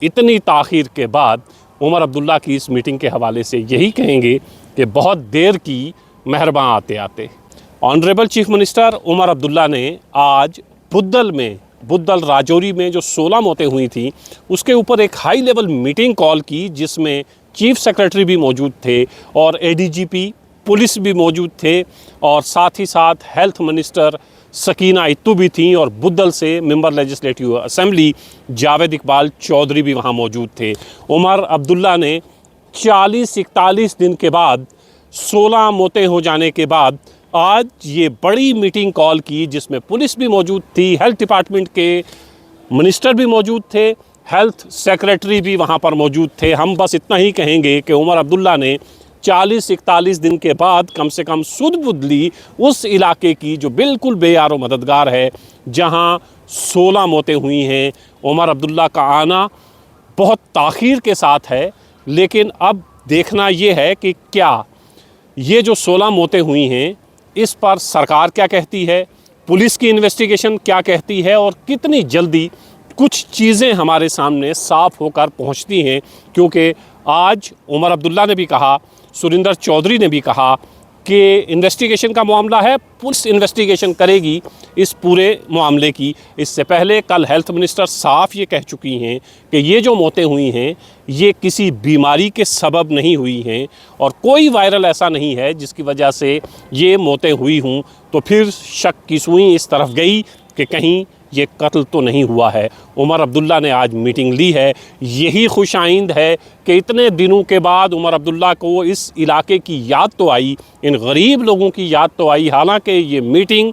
इतनी ताख़ीर के बाद उमर अब्दुल्ला की इस मीटिंग के हवाले से यही कहेंगे कि बहुत देर की मेहरबान आते आते। Honourable chief minister Omar Abdullah ने आज बुद्दल राजौरी में जो 16 मौतें हुई थी उसके ऊपर एक हाई लेवल मीटिंग कॉल की, जिसमें चीफ सेक्रेटरी भी मौजूद थे और एडीजीपी पुलिस भी मौजूद थे और साथ ही साथ हेल्थ मिनिस्टर सकीना इत्तू भी थी और बुद्दल से member legislative assembly Javed Iqbal Chaudhary भी वहाँ मौजूद थे। उमर अब्दुल्ला ने 40-41 दिन के बाद 16 मौतें हो जाने के बाद आज ये बड़ी मीटिंग कॉल की, जिसमें पुलिस भी मौजूद थी, हेल्थ डिपार्टमेंट के मिनिस्टर भी मौजूद थे, हेल्थ सेक्रेटरी भी वहाँ पर मौजूद थे। हम बस इतना ही कहेंगे कि उमर अब्दुल्ला ने 40-41 दिन के बाद कम से कम सुध बुध ली उस इलाके की जो बिल्कुल बेयारो मददगार है, जहां 16 मौतें हुई हैं। उमर अब्दुल्ला का आना बहुत ताख़ीर के साथ है, लेकिन अब देखना ये है कि क्या ये जो 16 मौतें हुई हैं इस पर सरकार क्या कहती है, पुलिस की इन्वेस्टिगेशन क्या कहती है और कितनी जल्दी कुछ चीज़ें हमारे सामने साफ होकर पहुंचती हैं। क्योंकि आज उमर अब्दुल्ला ने भी कहा, सुरिंदर चौधरी ने भी कहा कि इन्वेस्टिगेशन का मामला है, पुलिस इन्वेस्टिगेशन करेगी इस पूरे मामले की। इससे पहले कल हेल्थ मिनिस्टर साफ ये कह चुकी हैं कि ये जो मौतें हुई हैं ये किसी बीमारी के सबब नहीं हुई हैं और कोई वायरल ऐसा नहीं है जिसकी वजह से ये मौतें हुई हों। तो फिर शक की सुई इस तरफ गई कि कहीं ये कत्ल तो नहीं हुआ है। उमर अब्दुल्ला ने आज मीटिंग ली है, यही खुशाइंद है कि इतने दिनों के बाद उमर अब्दुल्ला को इस इलाके की याद तो आई, इन गरीब लोगों की याद तो आई। हालांकि ये मीटिंग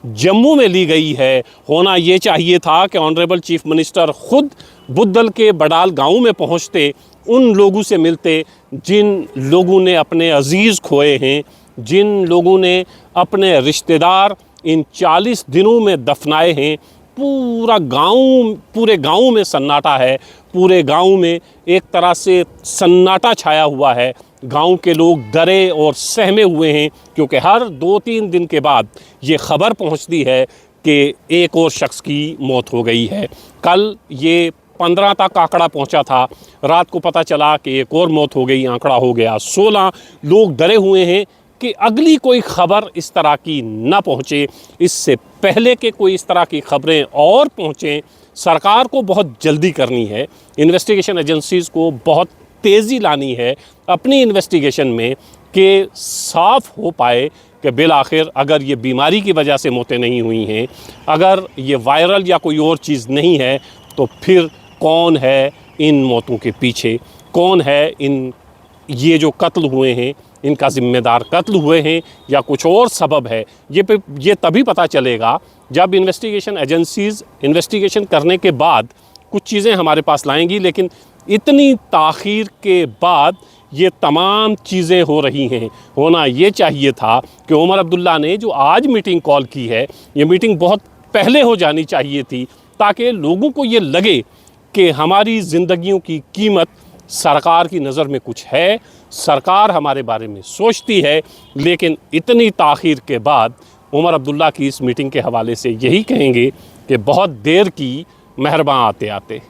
जम्मू में ली गई है, होना ये चाहिए था कि ऑनरेबल चीफ मिनिस्टर ख़ुद बुद्दल के बडाल गाँव में पहुँचते, उन लोगों से मिलते जिन लोगों ने अपने अजीज़ खोए हैं, जिन लोगों ने अपने रिश्तेदार इन 40 दिनों में दफनाए हैं। पूरे गांव में सन्नाटा है, पूरे गांव में एक तरह से सन्नाटा छाया हुआ है। गांव के लोग डरे और सहमे हुए हैं, क्योंकि हर 2-3 दिन के बाद ये खबर पहुंचती है कि एक और शख्स की मौत हो गई है। कल ये 15 तक आंकड़ा पहुंचा था, रात को पता चला कि एक और मौत हो गई, आंकड़ा हो गया 16। लोग डरे हुए हैं कि अगली कोई ख़बर इस तरह की ना पहुँचे, इससे पहले कि कोई इस तरह की ख़बरें और पहुँचें। सरकार को बहुत जल्दी करनी है, इन्वेस्टिगेशन एजेंसीज़ को बहुत तेज़ी लानी है अपनी इन्वेस्टिगेशन में, कि साफ़ हो पाए कि बिल आखिर अगर ये बीमारी की वजह से मौतें नहीं हुई हैं, अगर ये वायरल या कोई और चीज़ नहीं है, तो फिर कौन है इन मौतों के पीछे, कौन है ये जो कत्ल हुए हैं इनका ज़िम्मेदार कत्ल हुए हैं या कुछ और सबब है। ये तभी पता चलेगा जब इन्वेस्टिगेशन एजेंसीज़ इन्वेस्टिगेशन करने के बाद कुछ चीज़ें हमारे पास लाएंगी। लेकिन इतनी ताख़ीर के बाद ये तमाम चीज़ें हो रही हैं। होना ये चाहिए था कि उमर अब्दुल्ला ने जो आज मीटिंग कॉल की है, ये मीटिंग बहुत पहले हो जानी चाहिए थी, ताकि लोगों को ये लगे कि हमारी ज़िंदगियों की कीमत सरकार की नज़र में कुछ है, सरकार हमारे बारे में सोचती है। लेकिन इतनी ताख़ीर के बाद उमर अब्दुल्ला की इस मीटिंग के हवाले से यही कहेंगे कि बहुत देर की मेहरबान आते आते।